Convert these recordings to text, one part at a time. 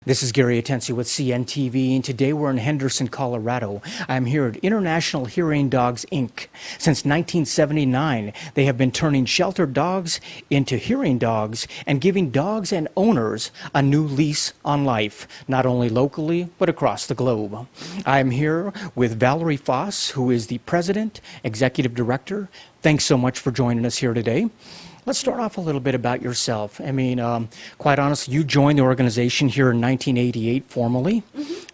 This is Gary Atensi with CNTV, and today we're in Henderson, Colorado. I'm here at International Hearing Dogs, Inc. Since 1979, they have been turning shelter dogs into hearing dogs and giving dogs and owners a new lease on life, not only locally, but across the globe. I'm here with Valerie Foss, who is the President, Executive Director. Thanks so much for joining us here today. Let's start off a little bit about yourself. I mean, quite honestly, you joined the organization here in 1988 formally,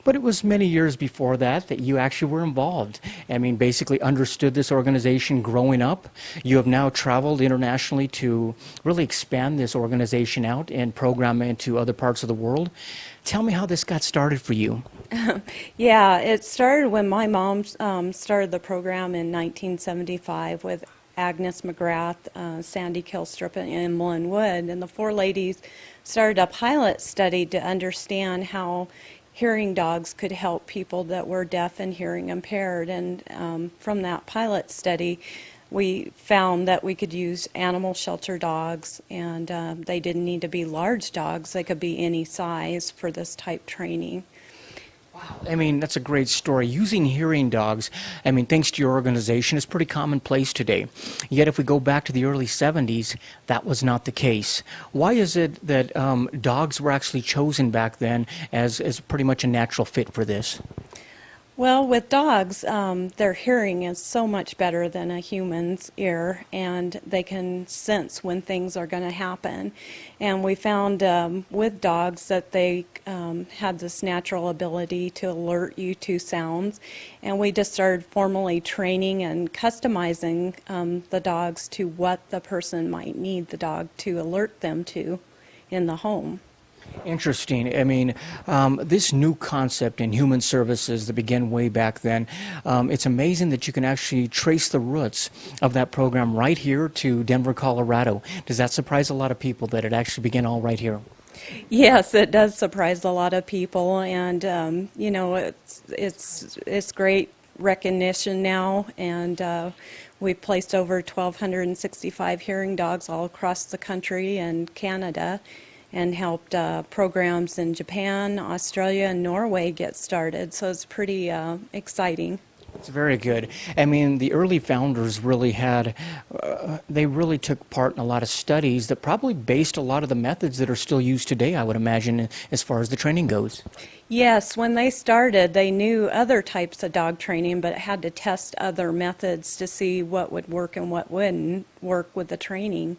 but it was many years before that you actually were involved. I mean, basically understood this organization growing up. You have now traveled internationally to really expand this organization out and program it into other parts of the world. Tell me how this got started for you. Yeah, it started when my mom started the program in 1975 with Agnes McGrath, Sandy Kilstrup, and Emmeline Wood, and the four ladies started a pilot study to understand how hearing dogs could help people that were deaf and hearing impaired. And from that pilot study, we found that we could use animal shelter dogs, and they didn't need to be large dogs. They could be any size for this type training. I mean, that's a great story. Using hearing dogs, I mean, thanks to your organization, is pretty commonplace today. Yet if we go back to the early 70s, that was not the case. Why is it that dogs were actually chosen back then as pretty much a natural fit for this? Well, with dogs, their hearing is so much better than a human's ear, and they can sense when things are going to happen. And we found with dogs that they had this natural ability to alert you to sounds, and we just started formally training and customizing the dogs to what the person might need the dog to alert them to in the home. Interesting. I mean, this new concept in human services that began way back then, it's amazing that you can actually trace the roots of that program right here to Denver, Colorado. Does that surprise a lot of people that it actually began all right here? Yes, it does surprise a lot of people, and you know, it's great recognition now, and we've placed over 1,265 hearing dogs all across the country and Canada, and helped programs in Japan, Australia, and Norway get started. So it's pretty exciting. It's very good. I mean, the early founders really had, they really took part in a lot of studies that probably based a lot of the methods that are still used today, I would imagine, as far as the training goes. Yes, when they started, they knew other types of dog training, but had to test other methods to see what would work and what wouldn't work with the training.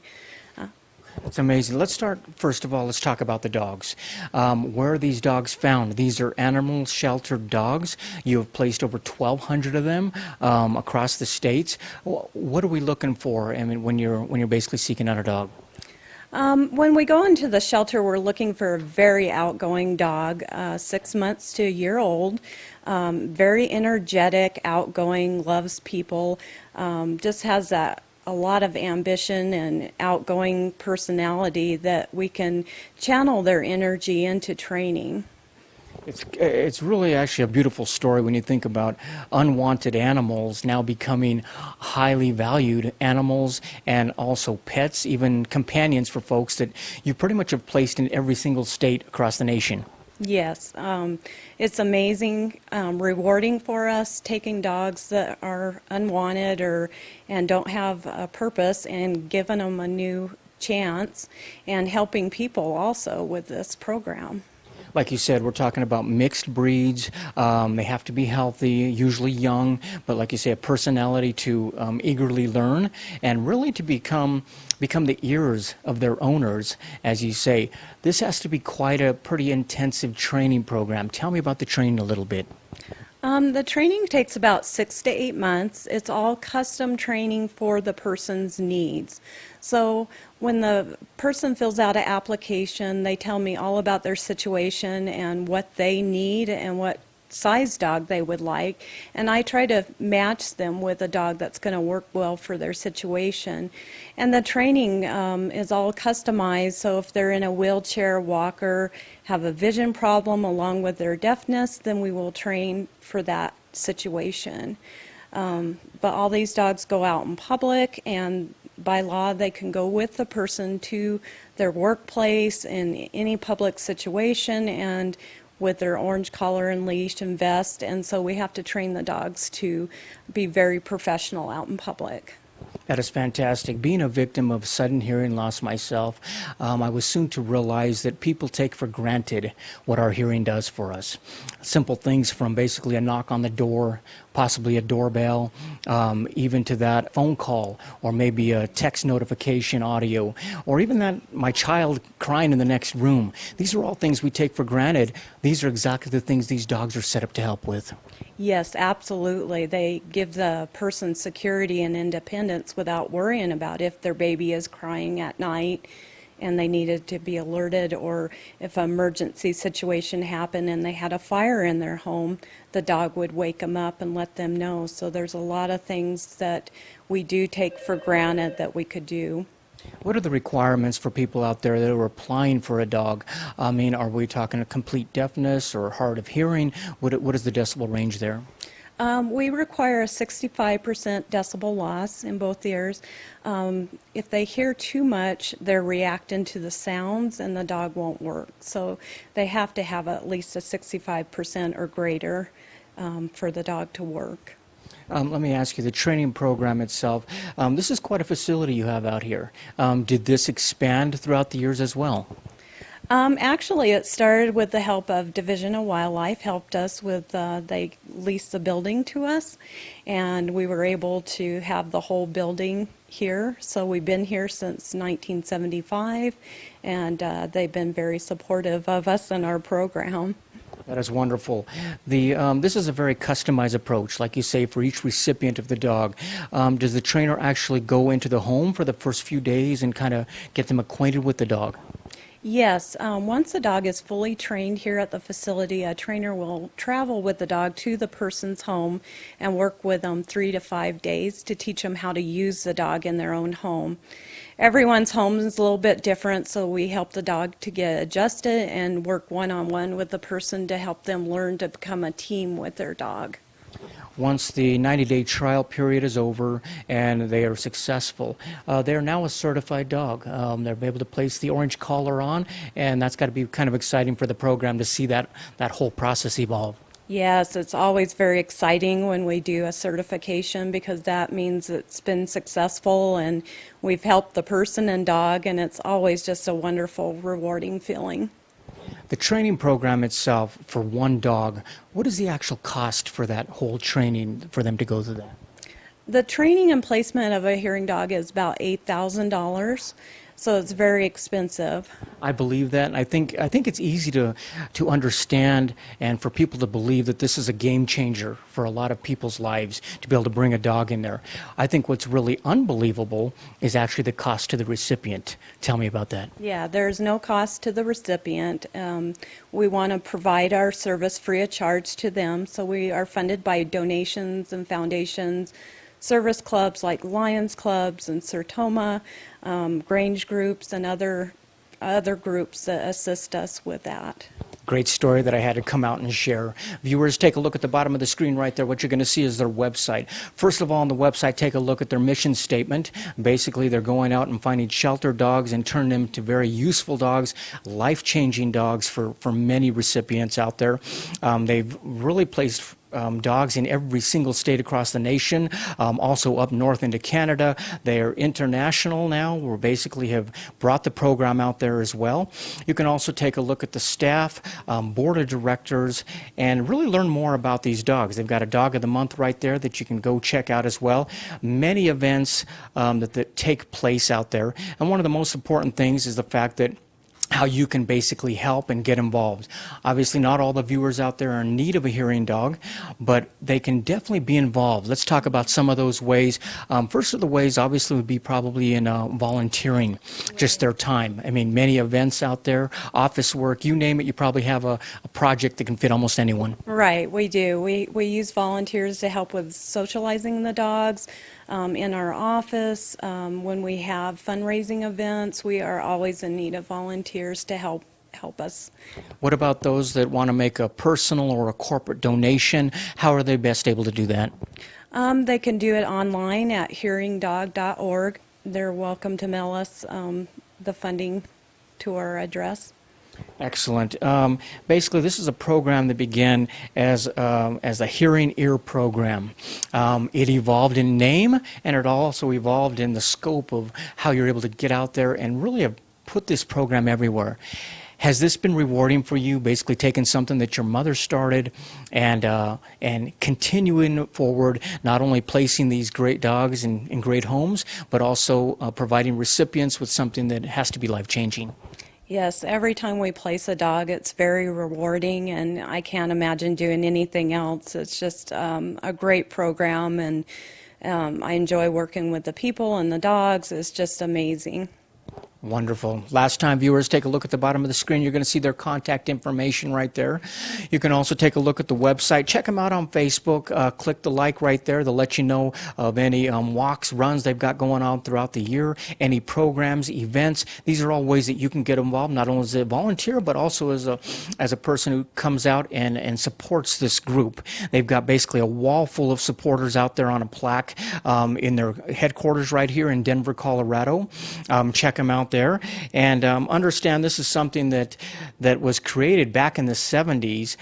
It's amazing. Let's start, first of all, let's talk about the dogs. Where are these dogs found? These are animal sheltered dogs. You have placed over 1,200 of them across the states. What are we looking for, I mean, when you're basically seeking out a dog? When we go into the shelter, we're looking for a very outgoing dog, 6 months to a year old, very energetic, outgoing, loves people, just has a lot of ambition and outgoing personality that we can channel their energy into training. It's really actually a beautiful story when you think about unwanted animals now becoming highly valued animals, and also pets, even companions for folks that you pretty much have placed in every single state across the nation. Yes, it's amazing, rewarding for us, taking dogs that are unwanted and don't have a purpose and giving them a new chance, and helping people also with this program. Like you said, we're talking about mixed breeds. They have to be healthy, usually young, but like you say, a personality to eagerly learn and really to become the ears of their owners, as you say. This has to be quite a pretty intensive training program. Tell me about the training a little bit. The training takes about 6 to 8 months. It's all custom training for the person's needs. So when the person fills out an application, they tell me all about their situation and what they need and what size dog they would like, and I try to match them with a dog that's going to work well for their situation. And the training is all customized, so if they're in a wheelchair, walker, have a vision problem along with their deafness, then we will train for that situation. But all these dogs go out in public, and by law, they can go with the person to their workplace in any public situation and with their orange collar and leash and vest, and so we have to train the dogs to be very professional out in public. That is fantastic. Being a victim of sudden hearing loss myself, I was soon to realize that people take for granted what our hearing does for us. Simple things from basically a knock on the door, possibly a doorbell, even to that phone call, or maybe a text notification audio, or even that my child crying in the next room. These are all things we take for granted. These are exactly the things these dogs are set up to help with. Yes, absolutely. They give the person security and independence without worrying about if their baby is crying at night and they needed to be alerted, or if an emergency situation happened and they had a fire in their home, the dog would wake them up and let them know. So there's a lot of things that we do take for granted that we could do. What are the requirements for people out there that are applying for a dog? I mean, are we talking a complete deafness or hard of hearing? What is the decibel range there? We require a 65% decibel loss in both ears. If they hear too much, they're reacting to the sounds and the dog won't work. So they have to have at least a 65% or greater for the dog to work. Let me ask you, the training program itself, this is quite a facility you have out here. Did this expand throughout the years as well? Actually, it started with the help of Division of Wildlife, helped us with, they leased the building to us, and we were able to have the whole building here. So we've been here since 1975, and they've been very supportive of us and our program. That is wonderful. This is a very customized approach, like you say, for each recipient of the dog. Does the trainer actually go into the home for the first few days and kind of get them acquainted with the dog? Yes, once the dog is fully trained here at the facility, a trainer will travel with the dog to the person's home and work with them 3 to 5 days to teach them how to use the dog in their own home. Everyone's home is a little bit different, so we help the dog to get adjusted and work one-on-one with the person to help them learn to become a team with their dog. Once the 90-day trial period is over and they are successful, they are now a certified dog. They're able to place the orange collar on, and that's got to be kind of exciting for the program to see that whole process evolve. Yes, it's always very exciting when we do a certification because that means it's been successful and we've helped the person and dog, and it's always just a wonderful, rewarding feeling. The training program itself for one dog, what is the actual cost for that whole training for them to go through that? The training and placement of a hearing dog is about $8,000, so it's very expensive. I believe that, and I think it's easy to understand and for people to believe that this is a game changer for a lot of people's lives to be able to bring a dog in there. I think what's really unbelievable is actually the cost to the recipient. Tell me about that. Yeah, there's no cost to the recipient. We want to provide our service free of charge to them, so we are funded by donations and foundations, service clubs like Lions Clubs and Sertoma, Grange groups, and other groups that assist us with that. Great story that I had to come out and share. Viewers, take a look at the bottom of the screen right there. What you're going to see is their website. First of all, on the website, take a look at their mission statement. Basically, they're going out and finding shelter dogs and turning them to very useful dogs, life-changing dogs for many recipients out there. They've really placed dogs in every single state across the nation, also up north into Canada. They are international now. We basically have brought the program out there as well. You can also take a look at the staff, board of directors, and really learn more about these dogs. They've got a Dog of the Month right there that you can go check out as well. Many events that take place out there. And one of the most important things is the fact that how you can basically help and get involved. Obviously, not all the viewers out there are in need of a hearing dog, but they can definitely be involved. Let's talk about some of those ways. First of the ways, obviously, would be probably in volunteering, just their time. I mean, many events out there, office work, you name it, you probably have a project that can fit almost anyone. Right, we do. We use volunteers to help with socializing the dogs. In our office, when we have fundraising events, we are always in need of volunteers to help us. What about those that want to make a personal or a corporate donation? How are they best able to do that? They can do it online at hearingdog.org. they're welcome to mail us the funding to our address. Excellent. Basically, this is a program that began as a hearing ear program. It evolved in name, and it also evolved in the scope of how you're able to get out there and really have put this program everywhere. Has this been rewarding for you, basically taking something that your mother started and continuing it forward, not only placing these great dogs in great homes, but also providing recipients with something that has to be life-changing? Yes, every time we place a dog, it's very rewarding, and I can't imagine doing anything else. It's just a great program, and I enjoy working with the people and the dogs. It's just amazing. Wonderful. Last time viewers, take a look at the bottom of the screen. You're going to see their contact information right there. You can also take a look at the website. Check them out on Facebook. Click the like right there. They'll let you know of any walks, runs they've got going on throughout the year, any programs, events. These are all ways that you can get involved, not only as a volunteer, but also as a person who comes out and supports this group. They've got basically a wall full of supporters out there on a plaque in their headquarters right here in Denver, Colorado. Check them out there, and understand this is something that was created back in the 70s,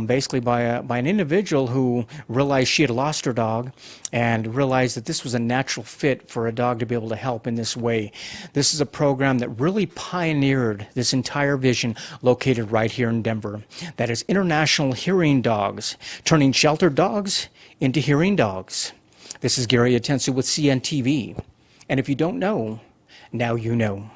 basically by an individual who realized she had lost her dog and realized that this was a natural fit for a dog to be able to help in this way. This is a program that really pioneered this entire vision, located right here in Denver. That is International Hearing Dogs, turning sheltered dogs into hearing dogs. This is Gary Atensu with CNTV, and if you don't know, now you know.